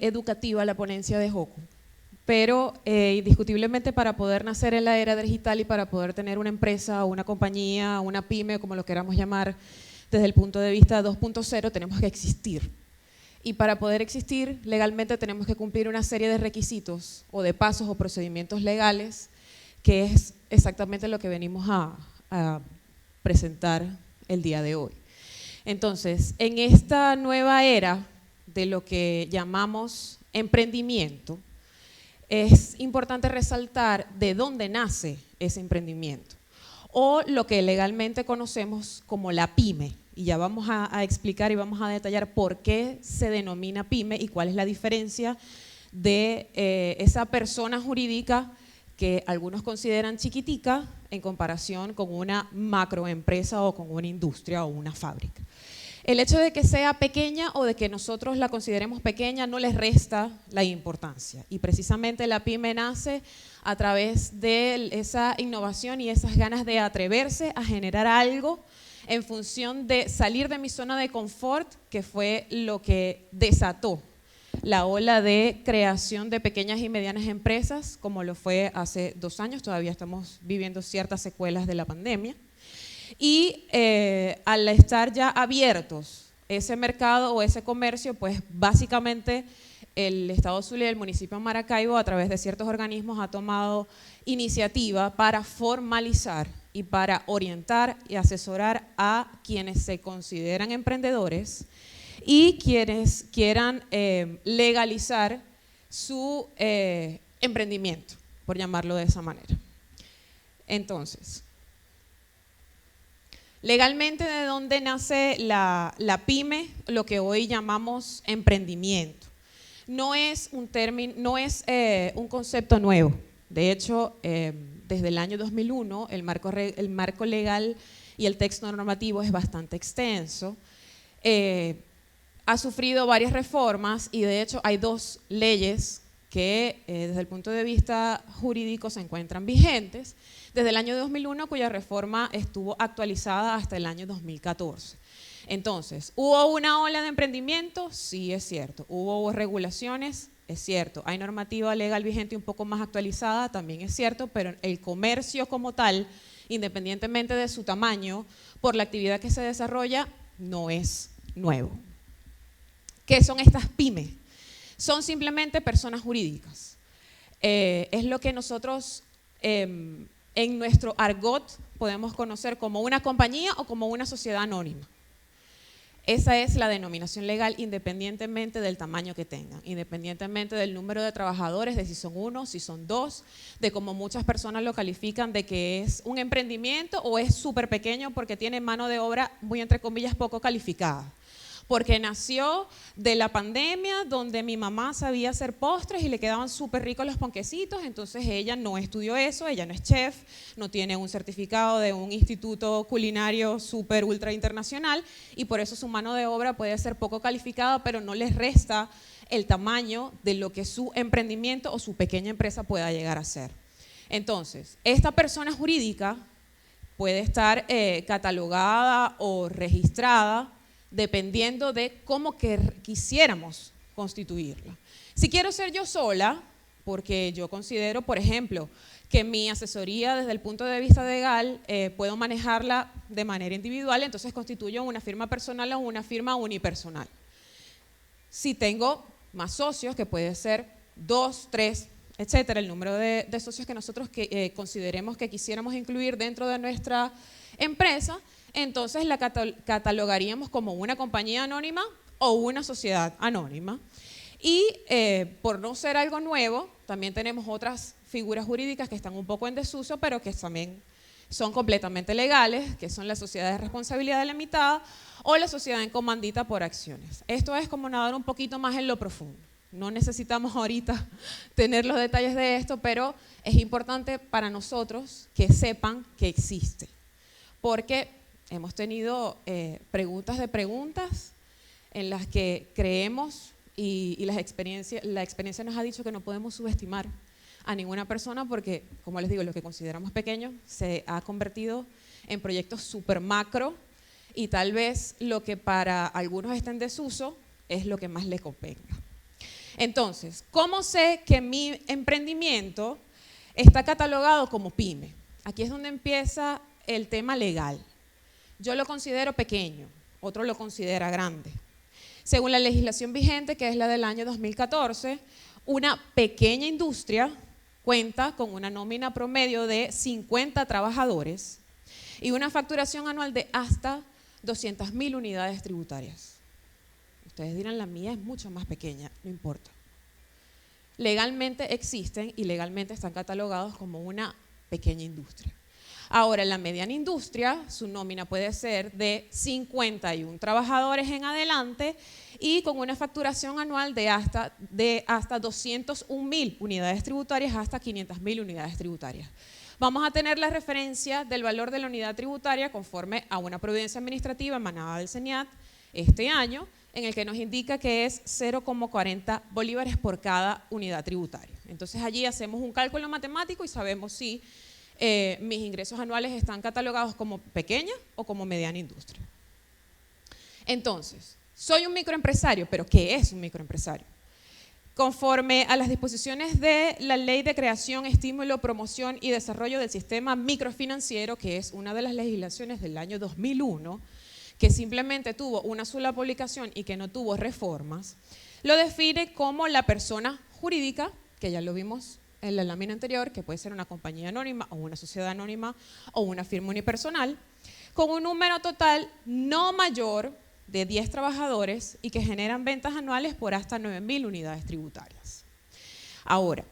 educativa la ponencia de Joco, pero indiscutiblemente para poder nacer en la era digital y para poder tener una empresa, una compañía, una pyme, como lo queramos llamar, desde el punto de vista 2.0 tenemos que existir. Y para poder existir legalmente tenemos que cumplir una serie de requisitos o de pasos o procedimientos legales, que es exactamente lo que venimos a presentar el día de hoy. Entonces, en esta nueva era de lo que llamamos emprendimiento, es importante resaltar de dónde nace ese emprendimiento, o lo que legalmente conocemos como la pyme. Y ya vamos a explicar y vamos a detallar por qué se denomina pyme y cuál es la diferencia de esa persona jurídica que algunos consideran chiquitica en comparación con una macroempresa o con una industria o una fábrica. El hecho de que sea pequeña o de que nosotros la consideremos pequeña no les resta la importancia, y precisamente la pyme nace a través de esa innovación y esas ganas de atreverse a generar algo en función de salir de mi zona de confort, que fue lo que desató la ola de creación de pequeñas y medianas empresas, como lo fue hace 2 años. Todavía estamos viviendo ciertas secuelas de la pandemia. Y al estar ya abiertos ese mercado o ese comercio, pues básicamente el Estado Zulia y el municipio de Maracaibo, a través de ciertos organismos, ha tomado iniciativa para formalizar y para orientar y asesorar a quienes se consideran emprendedores y quienes quieran legalizar su emprendimiento, por llamarlo de esa manera. Entonces, legalmente, ¿de dónde nace la pyme? Lo que hoy llamamos emprendimiento. No es un término, no es un concepto nuevo. De hecho, desde el año 2001 el marco legal y el texto normativo es bastante extenso. Ha sufrido varias reformas y de hecho hay 2 leyes que desde el punto de vista jurídico se encuentran vigentes desde el año 2001, cuya reforma estuvo actualizada hasta el año 2014. Entonces, ¿hubo una ola de emprendimiento? Sí, es cierto. ¿Hubo regulaciones? Es cierto. ¿Hay normativa legal vigente un poco más actualizada? También es cierto, pero el comercio como tal, independientemente de su tamaño, por la actividad que se desarrolla, no es nuevo. ¿Qué son estas pymes? Son simplemente personas jurídicas. Es lo que nosotros en nuestro argot podemos conocer como una compañía o como una sociedad anónima. Esa es la denominación legal, independientemente del tamaño que tengan, independientemente del número de trabajadores, de si son 1, si son 2, de cómo muchas personas lo califican de que es un emprendimiento o es súper pequeño porque tiene mano de obra, muy entre comillas, poco calificada. Porque nació de la pandemia, donde mi mamá sabía hacer postres y le quedaban súper ricos los ponquecitos, entonces ella no estudió eso, ella no es chef, no tiene un certificado de un instituto culinario súper ultra internacional, y por eso su mano de obra puede ser poco calificada, pero no les resta el tamaño de lo que su emprendimiento o su pequeña empresa pueda llegar a ser. Entonces, esta persona jurídica puede estar catalogada o registrada dependiendo de cómo quisiéramos constituirla. Si quiero ser yo sola, porque yo considero, por ejemplo, que mi asesoría desde el punto de vista legal puedo manejarla de manera individual, entonces constituyo una firma personal o una firma unipersonal. Si tengo más socios, que puede ser 2, 3, etcétera, el número de socios que nosotros consideremos que quisiéramos incluir dentro de nuestra empresa, entonces la catalogaríamos como una compañía anónima o una sociedad anónima. Y por no ser algo nuevo, también tenemos otras figuras jurídicas que están un poco en desuso, pero que también son completamente legales, que son la sociedad de responsabilidad limitada o la sociedad en comandita por acciones. Esto es como nadar un poquito más en lo profundo. No necesitamos ahorita tener los detalles de esto, pero es importante para nosotros que sepan que existe, porque hemos tenido preguntas de preguntas en las que creemos y la experiencia nos ha dicho que no podemos subestimar a ninguna persona porque, como les digo, lo que consideramos pequeño se ha convertido en proyectos súper macro y tal vez lo que para algunos está en desuso es lo que más les convenga. Entonces, ¿cómo sé que mi emprendimiento está catalogado como pyme? Aquí es donde empieza el tema legal. Yo lo considero pequeño, otro lo considera grande. Según la legislación vigente, que es la del año 2014, una pequeña industria cuenta con una nómina promedio de 50 trabajadores y una facturación anual de hasta 200.000 unidades tributarias. Ustedes dirán, la mía es mucho más pequeña, no importa. Legalmente existen y legalmente están catalogados como una pequeña industria. Ahora, la mediana industria, su nómina puede ser de 51 trabajadores en adelante y con una facturación anual de hasta 201.000 unidades tributarias hasta 500.000 unidades tributarias. Vamos a tener la referencia del valor de la unidad tributaria conforme a una providencia administrativa emanada del CENIAT este año, en el que nos indica que es 0,40 bolívares por cada unidad tributaria. Entonces allí hacemos un cálculo matemático y sabemos si mis ingresos anuales están catalogados como pequeña o como mediana industria. Entonces, soy un microempresario, pero ¿qué es un microempresario? Conforme a las disposiciones de la Ley de Creación, Estímulo, Promoción y Desarrollo del Sistema Microfinanciero, que es una de las legislaciones del año 2001, que simplemente tuvo una sola publicación y que no tuvo reformas, lo define como la persona jurídica, que ya lo vimos en la lámina anterior, que puede ser una compañía anónima o una sociedad anónima o una firma unipersonal, con un número total no mayor de 10 trabajadores y que generan ventas anuales por hasta 9.000 unidades tributarias. Ahora,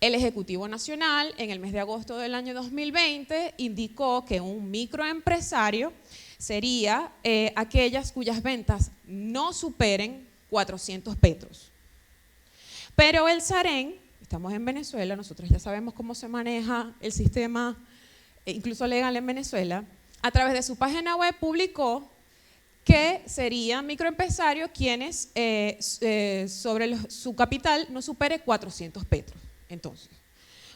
el Ejecutivo Nacional en el mes de agosto del año 2020 indicó que un microempresario sería aquellas cuyas ventas no superen 400 petros. Pero el SAREN, estamos en Venezuela, nosotros ya sabemos cómo se maneja el sistema, incluso legal en Venezuela, a través de su página web publicó que serían microempresarios quienes sobre su capital no supere 400 petros. Entonces,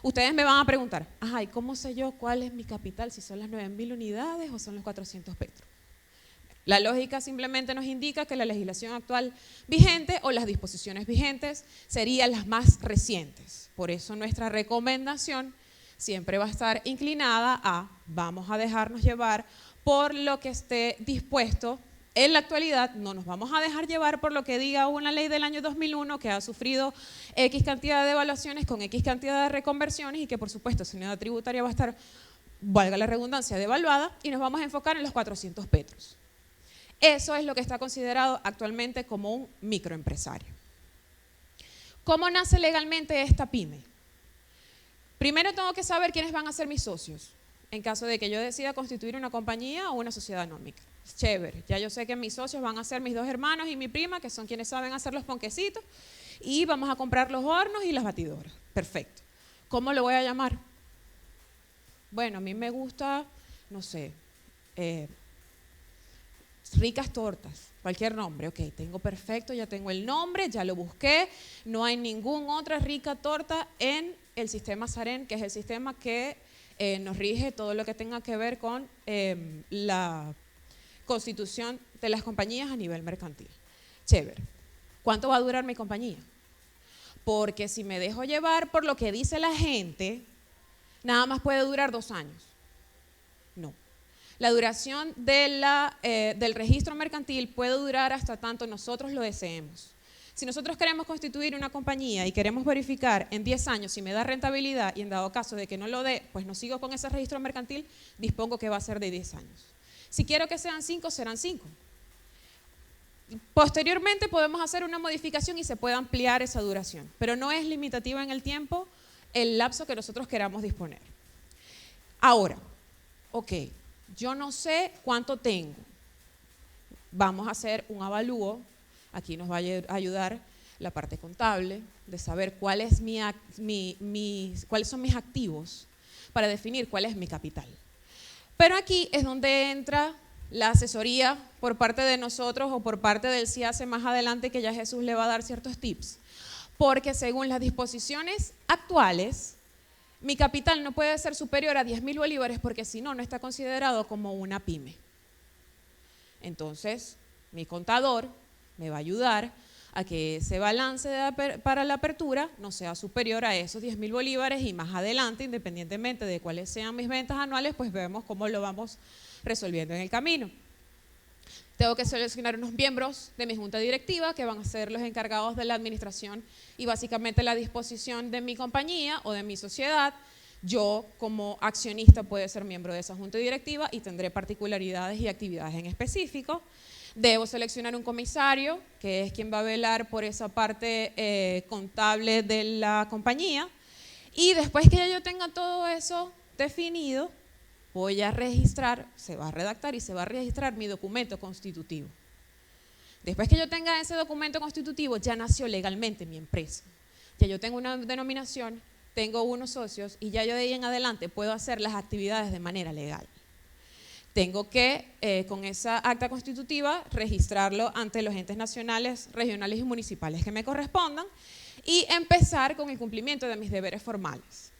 ustedes me van a preguntar, ajá, ¿y cómo sé yo cuál es mi capital? Si son las 9.000 unidades o son los 400 petros. La lógica simplemente nos indica que la legislación actual vigente o las disposiciones vigentes serían las más recientes. Por eso nuestra recomendación siempre va a estar inclinada a vamos a dejarnos llevar por lo que esté dispuesto en la actualidad, no nos vamos a dejar llevar por lo que diga una ley del año 2001 que ha sufrido X cantidad de evaluaciones con X cantidad de reconversiones y que por supuesto su unidad tributaria va a estar, valga la redundancia, devaluada y nos vamos a enfocar en los 400 petros. Eso es lo que está considerado actualmente como un microempresario. ¿Cómo nace legalmente esta pyme? Primero tengo que saber quiénes van a ser mis socios, en caso de que yo decida constituir una compañía o una sociedad anónimica. Chévere, ya yo sé que mis socios van a ser mis 2 hermanos y mi prima, que son quienes saben hacer los ponquecitos, y vamos a comprar los hornos y las batidoras. Perfecto. ¿Cómo lo voy a llamar? Bueno, a mí me gusta, no sé, Ricas Tortas, cualquier nombre. Ok, tengo perfecto, ya tengo el nombre, ya lo busqué, no hay ninguna otra rica torta en el sistema SAREN, que es el sistema que nos rige todo lo que tenga que ver con la constitución de las compañías a nivel mercantil. Chévere. ¿Cuánto va a durar mi compañía? Porque si me dejo llevar por lo que dice la gente, nada más puede durar 2 años. No. La duración del registro mercantil puede durar hasta tanto nosotros lo deseemos. Si nosotros queremos constituir una compañía y queremos verificar en 10 años si me da rentabilidad y en dado caso de que no lo dé, pues no sigo con ese registro mercantil, dispongo que va a ser de 10 años. Si quiero que sean 5, serán 5. Posteriormente podemos hacer una modificación y se puede ampliar esa duración, pero no es limitativa en el tiempo el lapso que nosotros queramos disponer. Ahora, ok, yo no sé cuánto tengo. Vamos a hacer un avalúo. Aquí nos va a ayudar la parte contable de saber cuáles son mis activos para definir cuál es mi capital. Pero aquí es donde entra la asesoría por parte de nosotros o por parte del CIACE más adelante, que ya Jesús le va a dar ciertos tips. Porque según las disposiciones actuales, mi capital no puede ser superior a 10.000 bolívares porque si no, no está considerado como una pyme. Entonces, mi contador me va a ayudar a que ese balance para la apertura no sea superior a esos 10.000 bolívares y más adelante, independientemente de cuáles sean mis ventas anuales, pues vemos cómo lo vamos resolviendo en el camino. Tengo que seleccionar unos miembros de mi junta directiva que van a ser los encargados de la administración y básicamente la disposición de mi compañía o de mi sociedad. Yo como accionista puedo ser miembro de esa junta directiva y tendré particularidades y actividades en específico. Debo seleccionar un comisario, que es quien va a velar por esa parte contable de la compañía. Y después que ya yo tenga todo eso definido, voy a registrar, se va a redactar y se va a registrar mi documento constitutivo. Después que yo tenga ese documento constitutivo, ya nació legalmente mi empresa. Ya yo tengo una denominación, tengo unos socios y ya yo de ahí en adelante puedo hacer las actividades de manera legal. Tengo que, con esa acta constitutiva, registrarlo ante los entes nacionales, regionales y municipales que me correspondan y empezar con el cumplimiento de mis deberes formales.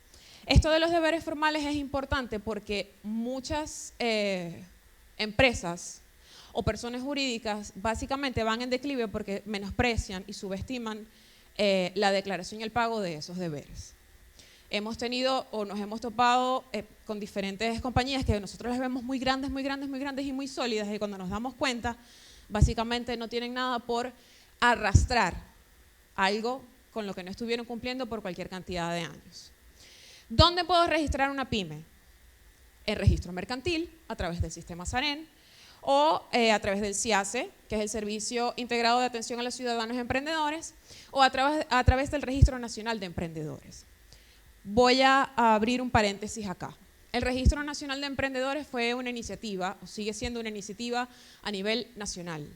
Esto de los deberes formales es importante porque muchas empresas o personas jurídicas básicamente van en declive porque menosprecian y subestiman la declaración y el pago de esos deberes. Hemos tenido o nos hemos topado con diferentes compañías que nosotros las vemos muy grandes y muy sólidas y cuando nos damos cuenta, básicamente no tienen nada por arrastrar algo con lo que no estuvieron cumpliendo por cualquier cantidad de años. ¿Dónde puedo registrar una pyme? El registro mercantil, a través del sistema SAREN, o a través del SIACE, que es el Servicio Integrado de Atención a los Ciudadanos Emprendedores, o a través del Registro Nacional de Emprendedores. Voy a abrir un paréntesis acá. El Registro Nacional de Emprendedores fue una iniciativa, o sigue siendo una iniciativa a nivel nacional.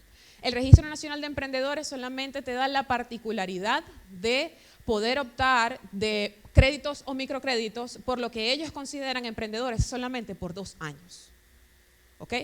El Registro Nacional de Emprendedores solamente te da la particularidad de poder optar de créditos o microcréditos por lo que ellos consideran emprendedores solamente por 2 años. ¿Ok?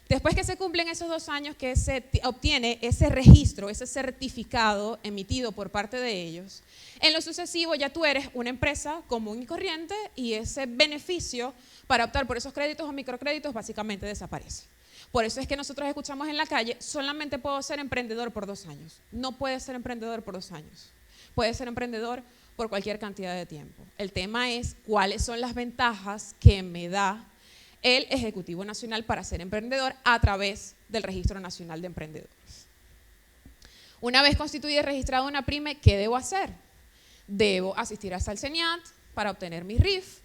Después que se cumplen esos 2 años que se obtiene ese registro, ese certificado emitido por parte de ellos, en lo sucesivo ya tú eres una empresa común y corriente y ese beneficio para optar por esos créditos o microcréditos básicamente desaparece. Por eso es que nosotros escuchamos en la calle, solamente puedo ser emprendedor por 2 años. No puedes ser emprendedor por 2 años. Puedes ser emprendedor por cualquier cantidad de tiempo. El tema es cuáles son las ventajas que me da el Ejecutivo Nacional para ser emprendedor a través del Registro Nacional de Emprendedores. Una vez constituida y registrada una pyme, ¿qué debo hacer? Debo asistir a Salseniat para obtener mi RIF,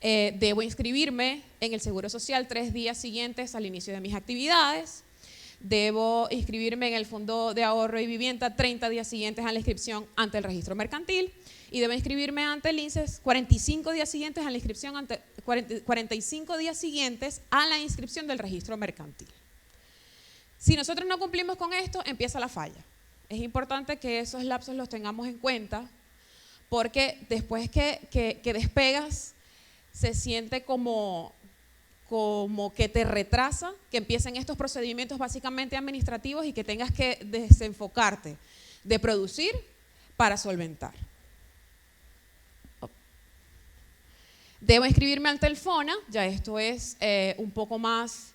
debo inscribirme en el Seguro Social 3 días siguientes al inicio de mis actividades, debo inscribirme en el Fondo de Ahorro y Vivienda 30 días siguientes a la inscripción ante el registro mercantil y debo inscribirme ante el INSES 45 días siguientes a la inscripción 45 días siguientes a la inscripción del registro mercantil. Si nosotros no cumplimos con esto, empieza la falla. Es importante que esos lapsos los tengamos en cuenta porque después que despegas se siente como que te retrasa, que empiecen estos procedimientos básicamente administrativos y que tengas que desenfocarte de producir para solventar. Debo inscribirme ante el FONA, ya esto es un poco más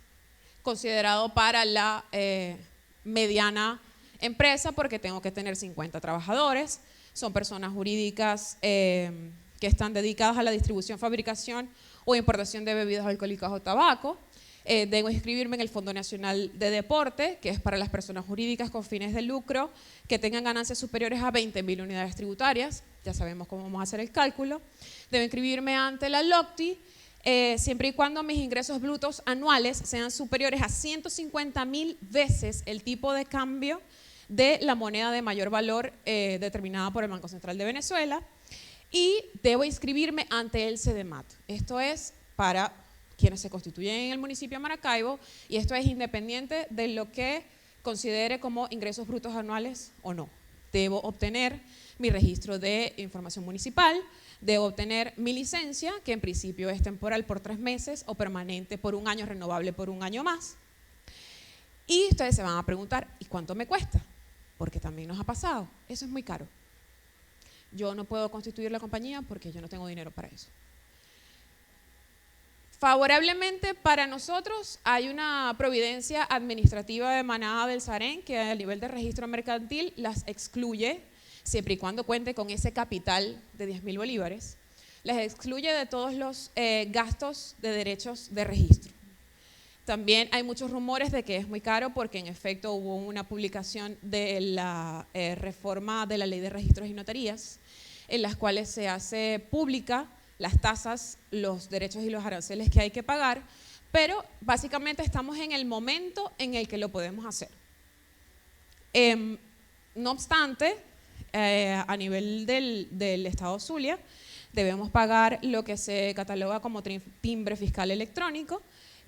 considerado para la mediana empresa porque tengo que tener 50 trabajadores, son personas jurídicas que están dedicadas a la distribución, fabricación o importación de bebidas alcohólicas o tabaco. Debo inscribirme en el Fondo Nacional de Deporte, que es para las personas jurídicas con fines de lucro que tengan ganancias superiores a 20.000 unidades tributarias. Ya sabemos cómo vamos a hacer el cálculo. Debo inscribirme ante la LOCTI, siempre y cuando mis ingresos brutos anuales sean superiores a 150.000 veces el tipo de cambio de la moneda de mayor valor determinada por el Banco Central de Venezuela. Y debo inscribirme ante el CEDEMAT. Esto es para quienes se constituyen en el municipio de Maracaibo y esto es independiente de lo que considere como ingresos brutos anuales o no. Debo obtener mi registro de información municipal, debo obtener mi licencia, que en principio es temporal por 3 meses o permanente por 1 año, renovable por 1 año más. Y ustedes se van a preguntar, ¿y cuánto me cuesta? Porque también nos ha pasado, eso es muy caro. Yo no puedo constituir la compañía porque yo no tengo dinero para eso. Favorablemente para nosotros hay una providencia administrativa emanada del SAREN que a nivel de registro mercantil las excluye, siempre y cuando cuente con ese capital de 10.000 bolívares, las excluye de todos los gastos de derechos de registro. También hay muchos rumores de que es muy caro porque en efecto hubo una publicación de la reforma de la Ley de Registros y Notarías en las cuales se hace pública las tasas, los derechos y los aranceles que hay que pagar, pero básicamente estamos en el momento en el que lo podemos hacer. No obstante, a nivel del Estado Zulia, debemos pagar lo que se cataloga como timbre fiscal electrónico,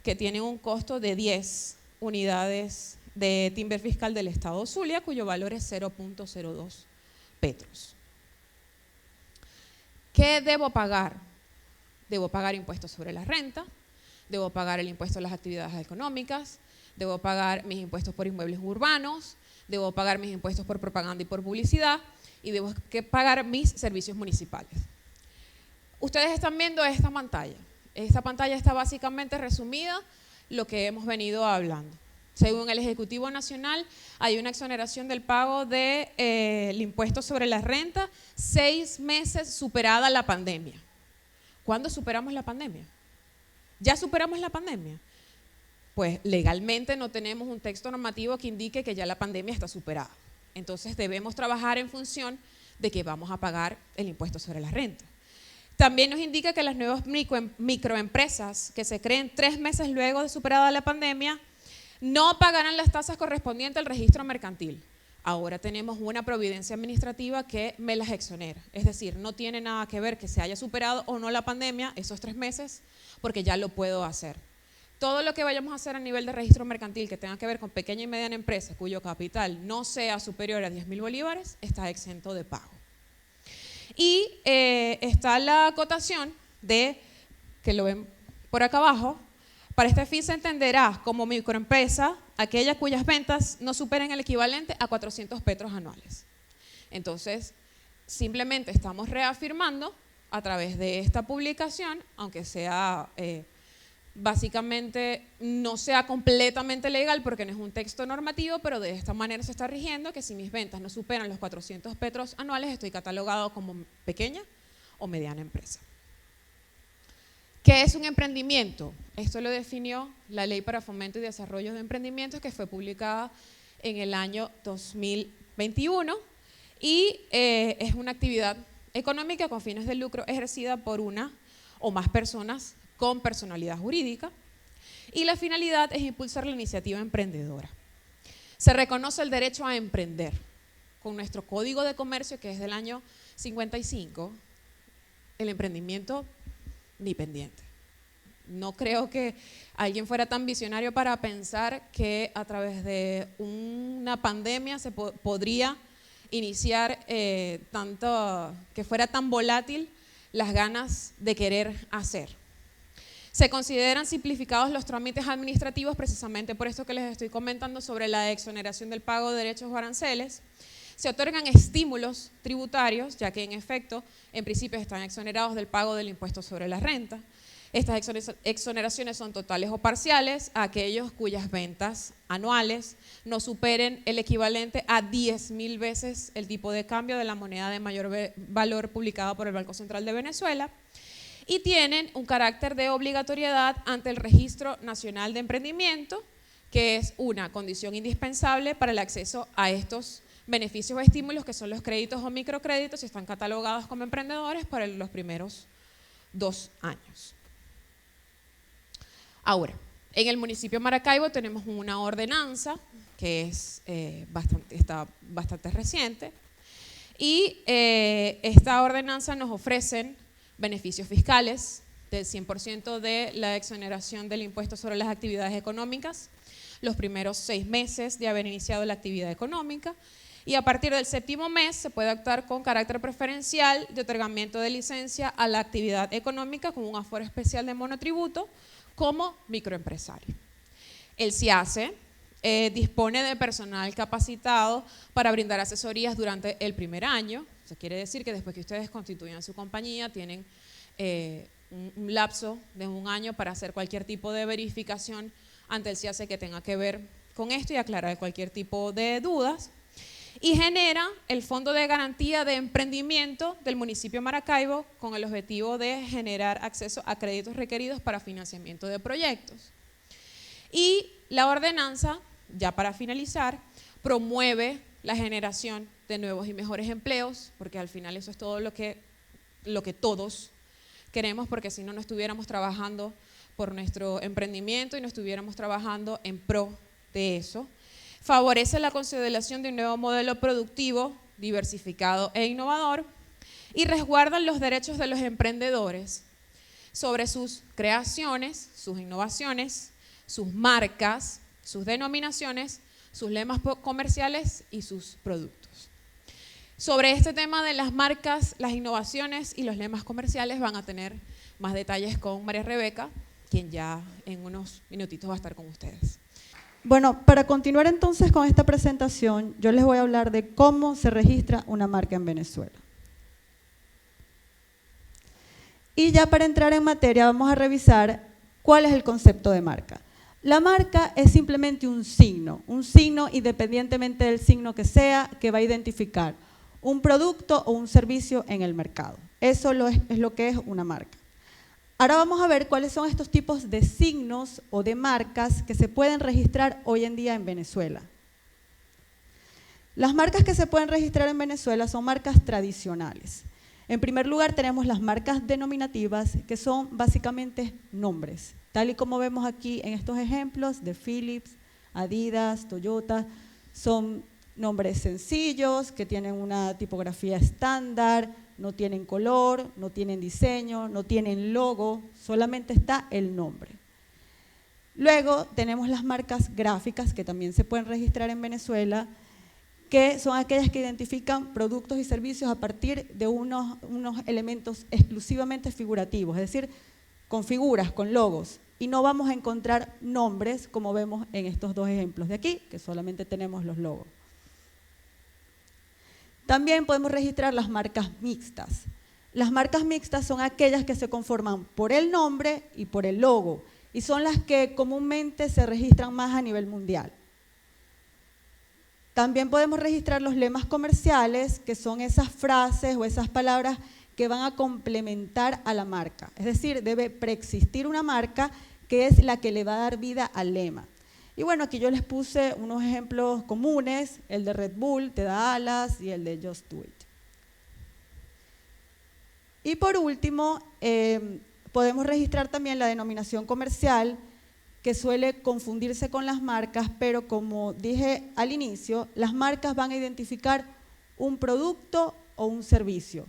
que tiene un costo de 10 unidades de timbre fiscal del Estado Zulia, cuyo valor es 0.02 petros. ¿Qué debo pagar? Debo pagar impuestos sobre la renta, debo pagar el impuesto a las actividades económicas, debo pagar mis impuestos por inmuebles urbanos, debo pagar mis impuestos por propaganda y por publicidad y debo pagar mis servicios municipales. Ustedes están viendo esta pantalla. Esta pantalla está básicamente resumida lo que hemos venido hablando. Según el Ejecutivo Nacional, hay una exoneración del pago del impuesto sobre la renta 6 meses superada la pandemia. ¿Cuándo superamos la pandemia? ¿Ya superamos la pandemia? Pues legalmente no tenemos un texto normativo que indique que ya la pandemia está superada. Entonces debemos trabajar en función de que vamos a pagar el impuesto sobre la renta. También nos indica que las nuevas microempresas que se creen 3 meses luego de superada la pandemia no pagarán las tasas correspondientes al registro mercantil. Ahora tenemos una providencia administrativa que me las exonera. Es decir, no tiene nada que ver que se haya superado o no la pandemia esos 3 meses, porque ya lo puedo hacer. Todo lo que vayamos a hacer a nivel de registro mercantil que tenga que ver con pequeña y mediana empresa cuyo capital no sea superior a 10.000 bolívares está exento de pago. Y está la acotación de, que lo ven por acá abajo, para este fin se entenderá como microempresa aquella cuyas ventas no superen el equivalente a 400 petros anuales. Entonces, simplemente estamos reafirmando a través de esta publicación, aunque sea básicamente no sea completamente legal porque no es un texto normativo, pero de esta manera se está rigiendo que si mis ventas no superan los 400 petros anuales, estoy catalogado como pequeña o mediana empresa. ¿Qué es un emprendimiento? Esto lo definió la Ley para Fomento y Desarrollo de Emprendimientos, que fue publicada en el año 2021 y es una actividad económica con fines de lucro ejercida por una o más personas con personalidad jurídica y la finalidad es impulsar la iniciativa emprendedora. Se reconoce el derecho a emprender. Con nuestro Código de Comercio, que es del año 55, el emprendimiento ni pendiente. No creo que alguien fuera tan visionario para pensar que a través de una pandemia se podría iniciar tanto, que fuera tan volátil las ganas de querer hacer. Se consideran simplificados los trámites administrativos precisamente por esto que les estoy comentando sobre la exoneración del pago de derechos o aranceles. Se otorgan estímulos tributarios, ya que en efecto, en principio están exonerados del pago del impuesto sobre la renta. Estas exoneraciones son totales o parciales a aquellos cuyas ventas anuales no superen el equivalente a 10.000 veces el tipo de cambio de la moneda de mayor valor publicada por el Banco Central de Venezuela y tienen un carácter de obligatoriedad ante el Registro Nacional de Emprendimiento, que es una condición indispensable para el acceso a estos beneficios o estímulos que son los créditos o microcréditos y están catalogados como emprendedores para los primeros 2 años. Ahora, en el municipio de Maracaibo tenemos una ordenanza que es, está bastante reciente y esta ordenanza nos ofrece beneficios fiscales del 100% de la exoneración del impuesto sobre las actividades económicas, los primeros 6 meses de haber iniciado la actividad económica y a partir del 7º mes se puede actuar con carácter preferencial de otorgamiento de licencia a la actividad económica con un aforo especial de monotributo como microempresario. El CIACE dispone de personal capacitado para brindar asesorías durante el primer año. Eso quiere decir que después que ustedes constituyan su compañía tienen un lapso de 1 año para hacer cualquier tipo de verificación ante el CIACE que tenga que ver con esto y aclarar cualquier tipo de dudas. Y genera el Fondo de Garantía de Emprendimiento del municipio de Maracaibo con el objetivo de generar acceso a créditos requeridos para financiamiento de proyectos. Y la ordenanza, ya para finalizar, promueve la generación de nuevos y mejores empleos, porque al final eso es todo lo que todos queremos, porque si no, no estuviéramos trabajando por nuestro emprendimiento y no estuviéramos trabajando en pro de eso. Favorece la consolidación de un nuevo modelo productivo, diversificado e innovador, y resguardan los derechos de los emprendedores sobre sus creaciones, sus innovaciones, sus marcas, sus denominaciones, sus lemas comerciales y sus productos. Sobre este tema de las marcas, las innovaciones y los lemas comerciales van a tener más detalles con María Rebeca, quien ya en unos minutitos va a estar con ustedes. Bueno, para continuar entonces con esta presentación, yo les voy a hablar de cómo se registra una marca en Venezuela. Y ya para entrar en materia vamos a revisar cuál es el concepto de marca. La marca es simplemente un signo independientemente del signo que sea, que va a identificar un producto o un servicio en el mercado. Eso es lo que es una marca. Ahora vamos a ver cuáles son estos tipos de signos o de marcas que se pueden registrar hoy en día en Venezuela. Las marcas que se pueden registrar en Venezuela son marcas tradicionales. En primer lugar tenemos las marcas denominativas, que son básicamente nombres, tal y como vemos aquí en estos ejemplos de Philips, Adidas, Toyota. Son nombres sencillos, que tienen una tipografía estándar, no tienen color, no tienen diseño, no tienen logo, solamente está el nombre. Luego tenemos las marcas gráficas que también se pueden registrar en Venezuela, que son aquellas que identifican productos y servicios a partir de unos elementos exclusivamente figurativos, es decir, con figuras, con logos, y no vamos a encontrar nombres como vemos en estos dos ejemplos de aquí, que solamente tenemos los logos. También podemos registrar las marcas mixtas. Las marcas mixtas son aquellas que se conforman por el nombre y por el logo, y son las que comúnmente se registran más a nivel mundial. También podemos registrar los lemas comerciales, que son esas frases o esas palabras que van a complementar a la marca. Es decir, debe preexistir una marca que es la que le va a dar vida al lema. Y bueno, aquí yo les puse unos ejemplos comunes, el de Red Bull, te da alas, y el de Just Do It. Y por último, podemos registrar también la denominación comercial, que suele confundirse con las marcas, pero como dije al inicio, las marcas van a identificar un producto o un servicio,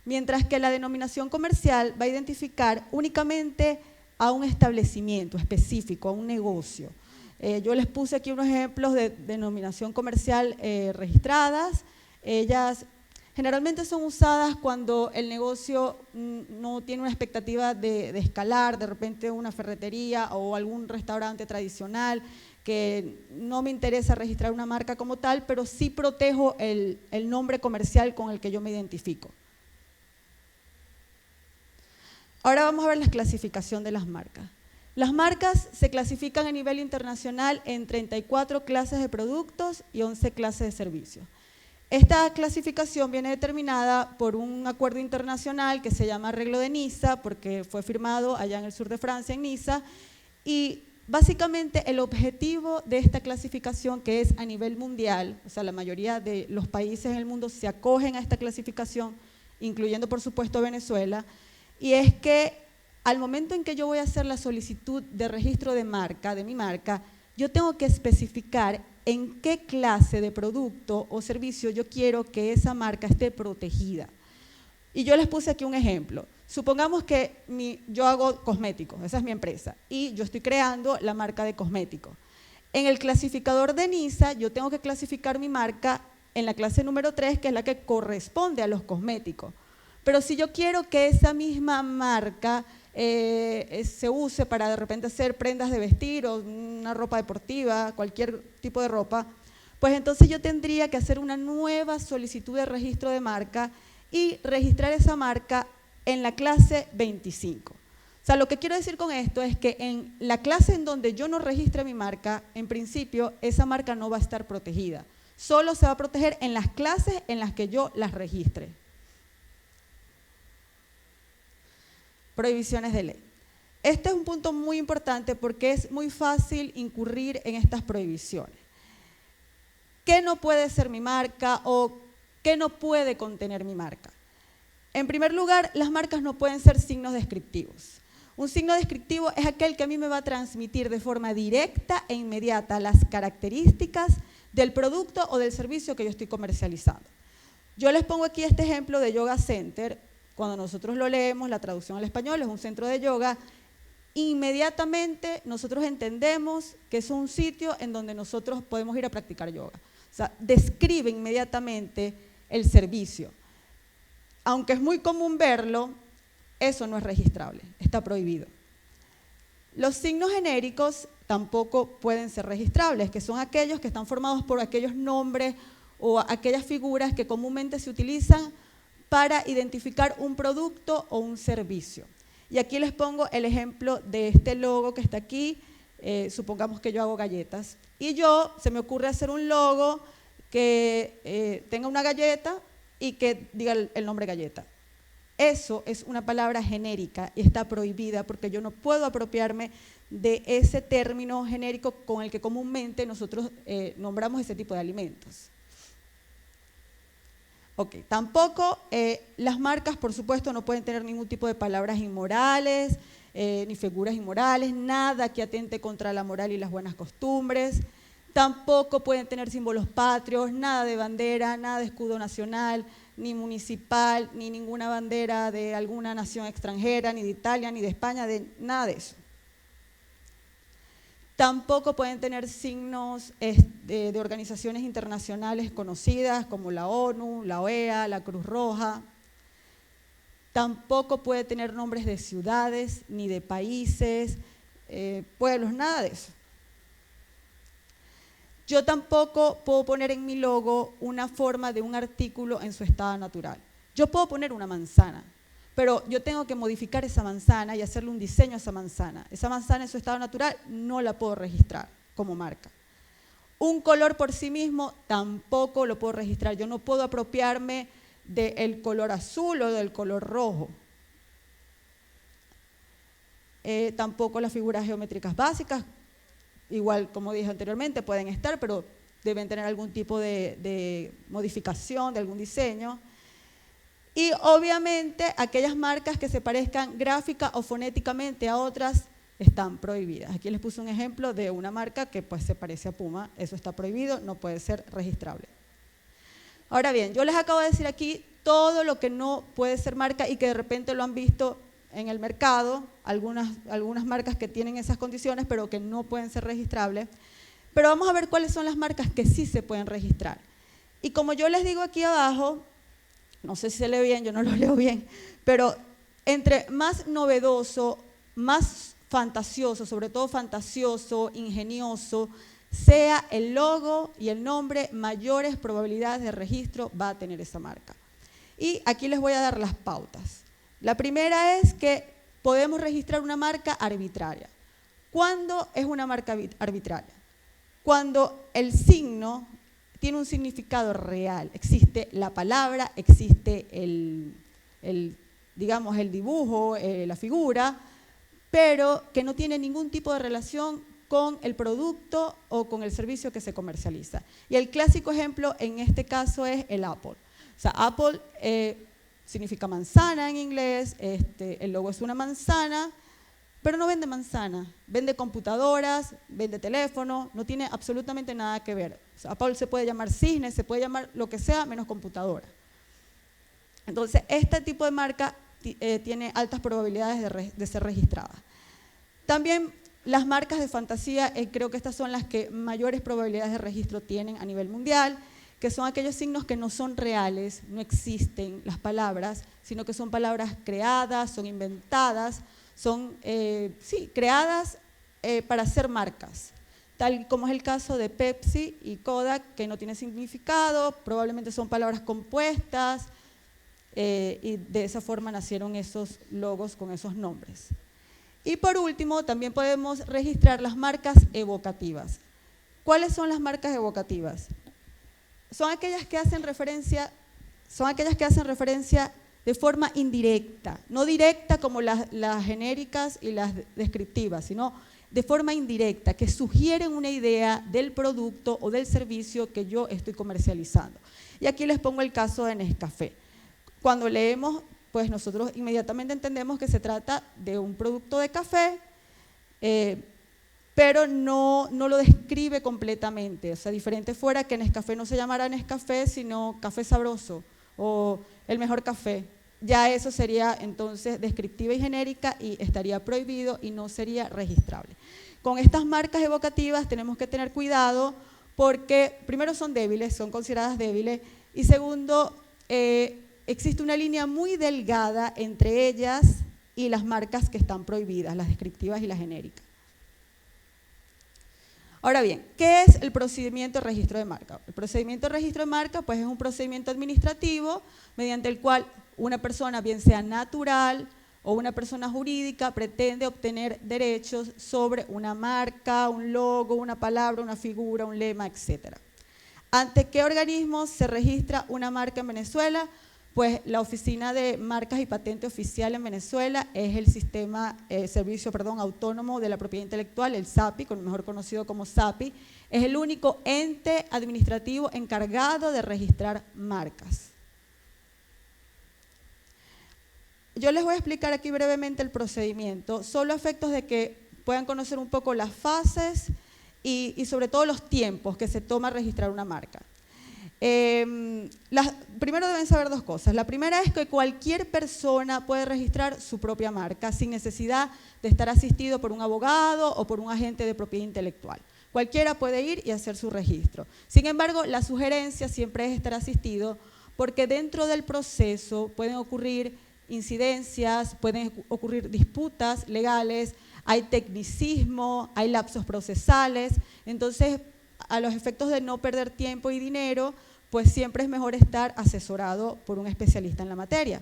mientras que la denominación comercial va a identificar únicamente a un establecimiento específico, a un negocio. Yo les puse aquí unos ejemplos de denominación comercial registradas. Ellas generalmente son usadas cuando el negocio no tiene una expectativa de escalar, de repente una ferretería o algún restaurante tradicional, que no me interesa registrar una marca como tal, pero sí protejo el nombre comercial con el que yo me identifico. Ahora vamos a ver la clasificación de las marcas. Las marcas se clasifican a nivel internacional en 34 clases de productos y 11 clases de servicios. Esta clasificación viene determinada por un acuerdo internacional que se llama Arreglo de Niza, porque fue firmado allá en el sur de Francia, en Niza, y básicamente el objetivo de esta clasificación, que es a nivel mundial, o sea, la mayoría de los países en el mundo se acogen a esta clasificación, incluyendo por supuesto Venezuela, y es que al momento en que yo voy a hacer la solicitud de registro de marca, de mi marca, yo tengo que especificar en qué clase de producto o servicio yo quiero que esa marca esté protegida. Y yo les puse aquí un ejemplo. Supongamos que yo hago cosméticos, esa es mi empresa, y yo estoy creando la marca de cosméticos. En el clasificador de NISA, yo tengo que clasificar mi marca en la clase número 3, que es la que corresponde a los cosméticos. Pero si yo quiero que esa misma marca se use para de repente hacer prendas de vestir o una ropa deportiva, cualquier tipo de ropa, pues entonces yo tendría que hacer una nueva solicitud de registro de marca y registrar esa marca en la clase 25. O sea, lo que quiero decir con esto es que en la clase en donde yo no registre mi marca, en principio, esa marca no va a estar protegida. Solo se va a proteger en las clases en las que yo las registre. Prohibiciones de ley. Este es un punto muy importante porque es muy fácil incurrir en estas prohibiciones. ¿Qué no puede ser mi marca o qué no puede contener mi marca? En primer lugar, las marcas no pueden ser signos descriptivos. Un signo descriptivo es aquel que a mí me va a transmitir de forma directa e inmediata las características del producto o del servicio que yo estoy comercializando. Yo les pongo aquí este ejemplo de Yoga Center. Cuando nosotros lo leemos, la traducción al español es un centro de yoga. Inmediatamente nosotros entendemos que es un sitio en donde nosotros podemos ir a practicar yoga. O sea, describe inmediatamente el servicio. Aunque es muy común verlo, eso no es registrable, está prohibido. Los signos genéricos tampoco pueden ser registrables, que son aquellos que están formados por aquellos nombres o aquellas figuras que comúnmente se utilizan para identificar un producto o un servicio. Y aquí les pongo el ejemplo de este logo que está aquí. Supongamos que yo hago galletas y se me ocurre hacer un logo que tenga una galleta y que diga el nombre galleta. Eso es una palabra genérica y está prohibida porque yo no puedo apropiarme de ese término genérico con el que comúnmente nosotros nombramos ese tipo de alimentos. Ok, tampoco las marcas, por supuesto, no pueden tener ningún tipo de palabras inmorales, ni figuras inmorales, nada que atente contra la moral y las buenas costumbres. Tampoco pueden tener símbolos patrios, nada de bandera, nada de escudo nacional, ni municipal, ni ninguna bandera de alguna nación extranjera, ni de Italia, ni de España, nada de eso. Tampoco pueden tener signos de organizaciones internacionales conocidas como la ONU, la OEA, la Cruz Roja. Tampoco puede tener nombres de ciudades, ni de países, pueblos, nada de eso. Yo tampoco puedo poner en mi logo una forma de un artículo en su estado natural. Yo puedo poner una manzana, pero yo tengo que modificar esa manzana y hacerle un diseño a esa manzana. Esa manzana en su estado natural no la puedo registrar como marca. Un color por sí mismo tampoco lo puedo registrar. Yo no puedo apropiarme del color azul o del color rojo. Tampoco las figuras geométricas básicas. Igual, como dije anteriormente, pueden estar, pero deben tener algún tipo de modificación, de algún diseño. Y obviamente aquellas marcas que se parezcan gráfica o fonéticamente a otras están prohibidas. Aquí les puse un ejemplo de una marca que pues se parece a Puma, eso está prohibido, no puede ser registrable. Ahora bien, yo les acabo de decir aquí todo lo que no puede ser marca y que de repente lo han visto en el mercado, algunas marcas que tienen esas condiciones pero que no pueden ser registrables, pero vamos a ver cuáles son las marcas que sí se pueden registrar. Y como yo les digo aquí abajo, no sé si se lee bien, yo no lo leo bien, pero entre más novedoso, más fantasioso, sobre todo fantasioso, ingenioso, sea el logo y el nombre, mayores probabilidades de registro va a tener esa marca. Y aquí les voy a dar las pautas. La primera es que podemos registrar una marca arbitraria. ¿Cuándo es una marca arbitraria? Cuando el signo tiene un significado real, existe la palabra, existe digamos, el dibujo, la figura, pero que no tiene ningún tipo de relación con el producto o con el servicio que se comercializa. Y el clásico ejemplo en este caso es el Apple. O sea, Apple significa manzana en inglés, el logo es una manzana, pero no vende manzana, vende computadoras, vende teléfono, no tiene absolutamente nada que ver. O sea, Apple se puede llamar cisne, se puede llamar lo que sea menos computadora. Entonces, este tipo de marca tiene altas probabilidades de ser registrada. También las marcas de fantasía, creo que estas son las que mayores probabilidades de registro tienen a nivel mundial, que son aquellos signos que no son reales, no existen las palabras, sino que son palabras creadas, son inventadas, son creadas para ser marcas, tal como es el caso de Pepsi y Kodak, que no tienen significado, probablemente son palabras compuestas, y de esa forma nacieron esos logos con esos nombres. Y por último, también podemos registrar las marcas evocativas. ¿Cuáles son las marcas evocativas? Son aquellas que hacen referencia de forma indirecta, no directa como las genéricas y las descriptivas, sino de forma indirecta, que sugieren una idea del producto o del servicio que yo estoy comercializando. Y aquí les pongo el caso de Nescafé. Cuando leemos, pues nosotros inmediatamente entendemos que se trata de un producto de café, pero no lo describe completamente. O sea, diferente fuera que Nescafé no se llamara Nescafé, sino Café Sabroso o el mejor café. Ya eso sería entonces descriptiva y genérica y estaría prohibido y no sería registrable. Con estas marcas evocativas tenemos que tener cuidado porque primero son débiles, son consideradas débiles, y segundo, existe una línea muy delgada entre ellas y las marcas que están prohibidas, las descriptivas y las genéricas. Ahora bien, ¿qué es el procedimiento de registro de marca? El procedimiento de registro de marca pues, es un procedimiento administrativo mediante el cual una persona, bien sea natural o una persona jurídica, pretende obtener derechos sobre una marca, un logo, una palabra, una figura, un lema, etc. ¿Ante qué organismo se registra una marca en Venezuela? Pues la Oficina de Marcas y Patente Oficial en Venezuela es el sistema, servicio autónomo de la propiedad intelectual, el SAPI, mejor conocido como SAPI, es el único ente administrativo encargado de registrar marcas. Yo les voy a explicar aquí brevemente el procedimiento, solo a efectos de que puedan conocer un poco las fases y sobre todo los tiempos que se toma registrar una marca. Primero deben saber dos cosas. La primera es que cualquier persona puede registrar su propia marca sin necesidad de estar asistido por un abogado o por un agente de propiedad intelectual. Cualquiera puede ir y hacer su registro. Sin embargo, la sugerencia siempre es estar asistido porque dentro del proceso pueden ocurrir incidencias, pueden ocurrir disputas legales, hay tecnicismo, hay lapsos procesales. Entonces, a los efectos de no perder tiempo y dinero, pues siempre es mejor estar asesorado por un especialista en la materia.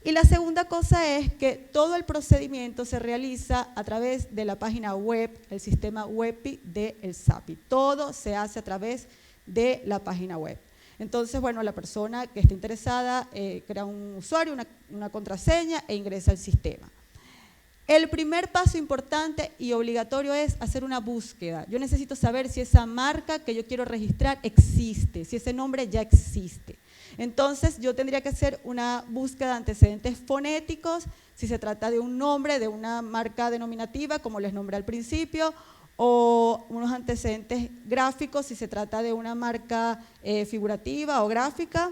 Y la segunda cosa es que todo el procedimiento se realiza a través de la página web, el sistema WEPI del SAPI. Todo se hace a través de la página web. Entonces, bueno, la persona que esté interesada crea un usuario, una contraseña e ingresa al sistema. El primer paso importante y obligatorio es hacer una búsqueda. Yo necesito saber si esa marca que yo quiero registrar existe, si ese nombre ya existe. Entonces, yo tendría que hacer una búsqueda de antecedentes fonéticos, si se trata de un nombre, de una marca denominativa, como les nombré al principio, o unos antecedentes gráficos, si se trata de una marca figurativa o gráfica.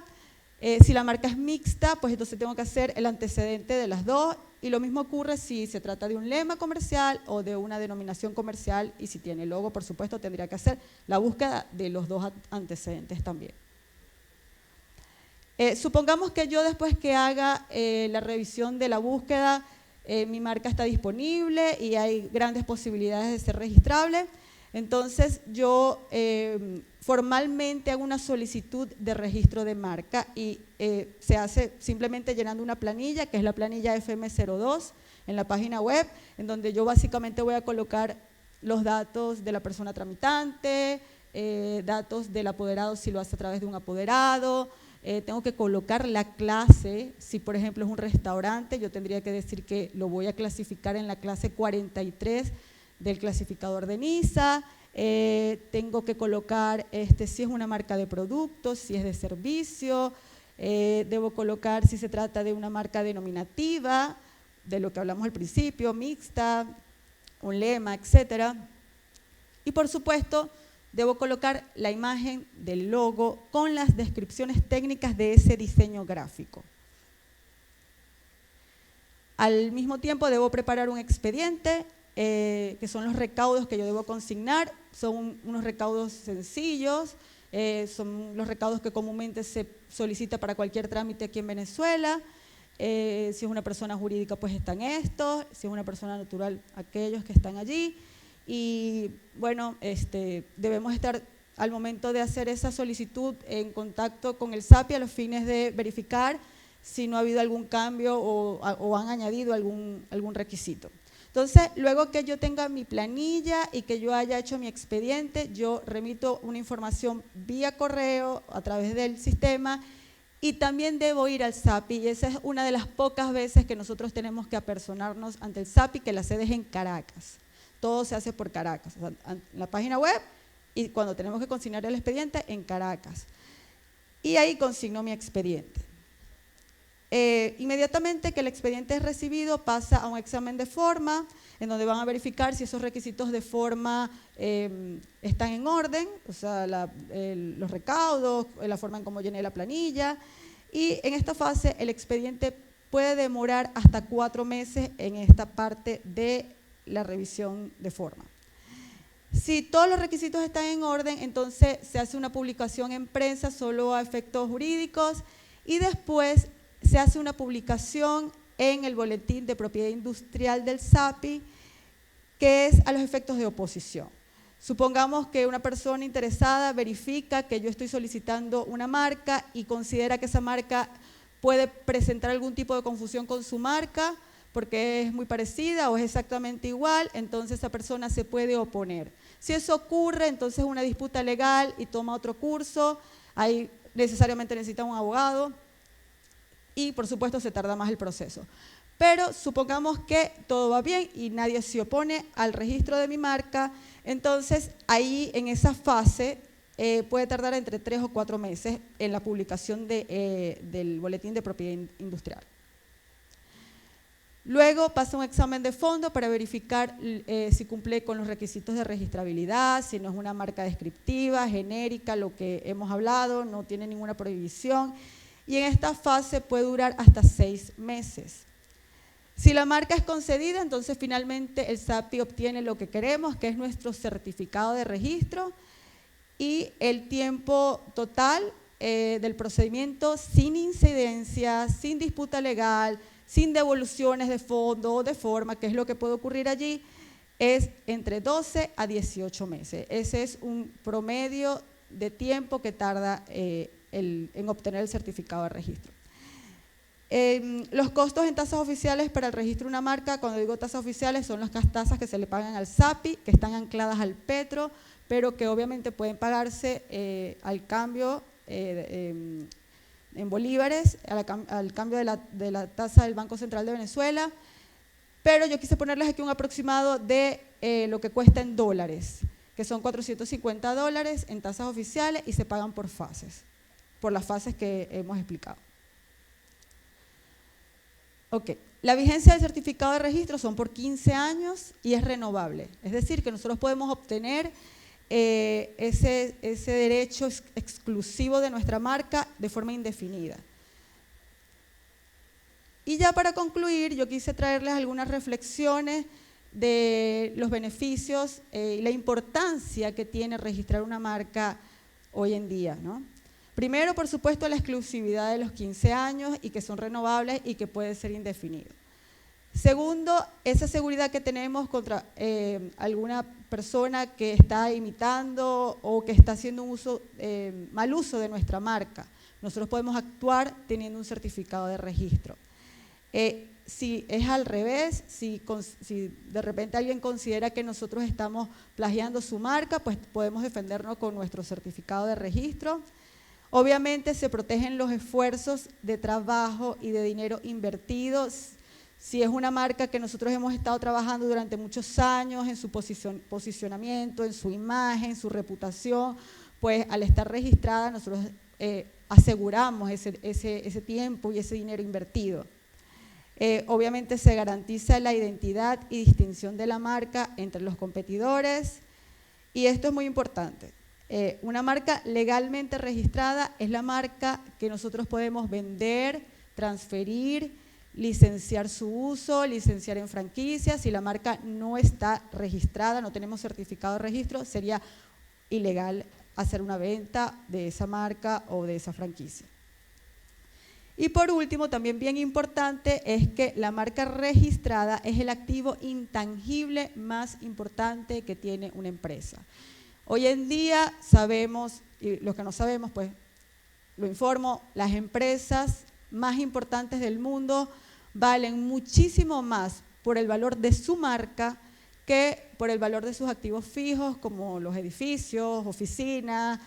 Si la marca es mixta, pues entonces tengo que hacer el antecedente de las dos. Y lo mismo ocurre si se trata de un lema comercial o de una denominación comercial, y si tiene logo, por supuesto, tendría que hacer la búsqueda de los dos antecedentes también. Supongamos que yo después que haga la revisión de la búsqueda, mi marca está disponible y hay grandes posibilidades de ser registrable, entonces yo formalmente hago una solicitud de registro de marca y se hace simplemente llenando una planilla, que es la planilla FM02 en la página web, en donde yo básicamente voy a colocar los datos de la persona tramitante, datos del apoderado si lo hace a través de un apoderado, tengo que colocar la clase, si por ejemplo es un restaurante, yo tendría que decir que lo voy a clasificar en la clase 43 del clasificador de NISA, tengo que colocar si es una marca de productos, si es de servicio, debo colocar si se trata de una marca denominativa, de lo que hablamos al principio, mixta, un lema, etc. Y por supuesto, debo colocar la imagen del logo con las descripciones técnicas de ese diseño gráfico. Al mismo tiempo debo preparar un expediente, que son los recaudos que yo debo consignar, son unos recaudos sencillos, son los recaudos que comúnmente se solicita para cualquier trámite aquí en Venezuela. Si es una persona jurídica, pues están estos, si es una persona natural, aquellos que están allí. Y bueno, debemos estar al momento de hacer esa solicitud en contacto con el SAPI a los fines de verificar si no ha habido algún cambio o han añadido algún requisito. Entonces, luego que yo tenga mi planilla y que yo haya hecho mi expediente, yo remito una información vía correo a través del sistema y también debo ir al SAPI, y esa es una de las pocas veces que nosotros tenemos que apersonarnos ante el SAPI, que la sede es en Caracas. Todo se hace por Caracas, o sea, en la página web y cuando tenemos que consignar el expediente en Caracas. Y ahí consigno mi expediente. Inmediatamente que el expediente es recibido, pasa a un examen de forma, en donde van a verificar si esos requisitos de forma están en orden, o sea, los recaudos, la forma en cómo llené la planilla, y en esta fase el expediente puede demorar hasta 4 meses en esta parte de la revisión de forma. Si todos los requisitos están en orden, entonces se hace una publicación en prensa solo a efectos jurídicos y después se hace una publicación en el Boletín de Propiedad Industrial del SAPI, que es a los efectos de oposición. Supongamos que una persona interesada verifica que yo estoy solicitando una marca y considera que esa marca puede presentar algún tipo de confusión con su marca porque es muy parecida o es exactamente igual, entonces esa persona se puede oponer. Si eso ocurre, entonces una disputa legal y toma otro curso, ahí necesariamente necesita un abogado, y por supuesto se tarda más el proceso. Pero supongamos que todo va bien y nadie se opone al registro de mi marca, entonces ahí en esa fase puede tardar entre 3 o 4 meses en la publicación del Boletín de Propiedad Industrial. Luego pasa un examen de fondo para verificar si cumple con los requisitos de registrabilidad, si no es una marca descriptiva, genérica, lo que hemos hablado, no tiene ninguna prohibición. Y en esta fase puede durar hasta 6 meses. Si la marca es concedida, entonces finalmente el SAPI obtiene lo que queremos, que es nuestro certificado de registro, y el tiempo total del procedimiento sin incidencia, sin disputa legal, sin devoluciones de fondo o de forma, que es lo que puede ocurrir allí, es entre 12 a 18 meses. Ese es un promedio de tiempo que tarda en obtener el certificado de registro. Los costos en tasas oficiales para el registro de una marca, cuando digo tasas oficiales, son las tasas que se le pagan al SAPI, que están ancladas al petro, pero que obviamente pueden pagarse al cambio en bolívares, al cambio de la tasa del Banco Central de Venezuela, pero yo quise ponerles aquí un aproximado de lo que cuesta en dólares, que son $450 en tasas oficiales y se pagan por fases, por las fases que hemos explicado. Ok, la vigencia del certificado de registro son por 15 años y es renovable, es decir, que nosotros podemos obtener ese derecho exclusivo de nuestra marca de forma indefinida. Y ya para concluir, yo quise traerles algunas reflexiones de los beneficios y la importancia que tiene registrar una marca hoy en día, ¿no? Primero, por supuesto, la exclusividad de los 15 años y que son renovables y que puede ser indefinido. Segundo, esa seguridad que tenemos contra alguna persona que está imitando o que está haciendo un mal uso de nuestra marca. Nosotros podemos actuar teniendo un certificado de registro. Si es al revés, si de repente alguien considera que nosotros estamos plagiando su marca, pues podemos defendernos con nuestro certificado de registro. Obviamente se protegen los esfuerzos de trabajo y de dinero invertidos. Si es una marca que nosotros hemos estado trabajando durante muchos años en su posicionamiento, en su imagen, su reputación, pues al estar registrada nosotros aseguramos ese tiempo y ese dinero invertido. Obviamente se garantiza la identidad y distinción de la marca entre los competidores y esto es muy importante. Una marca legalmente registrada es la marca que nosotros podemos vender, transferir, licenciar su uso, licenciar en franquicias. Si la marca no está registrada, no tenemos certificado de registro, sería ilegal hacer una venta de esa marca o de esa franquicia. Y por último, también bien importante, es que la marca registrada es el activo intangible más importante que tiene una empresa. Hoy en día sabemos, y los que no sabemos, pues lo informo, las empresas más importantes del mundo valen muchísimo más por el valor de su marca que por el valor de sus activos fijos, como los edificios, oficinas,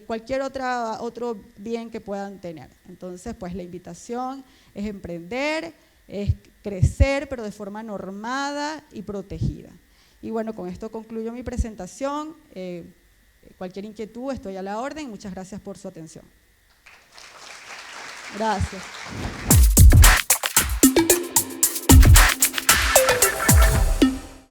cualquier otro bien que puedan tener. Entonces, pues la invitación es emprender, es crecer, pero de forma normada y protegida. Y bueno, con esto concluyo mi presentación. Cualquier inquietud, estoy a la orden. Muchas gracias por su atención. Gracias.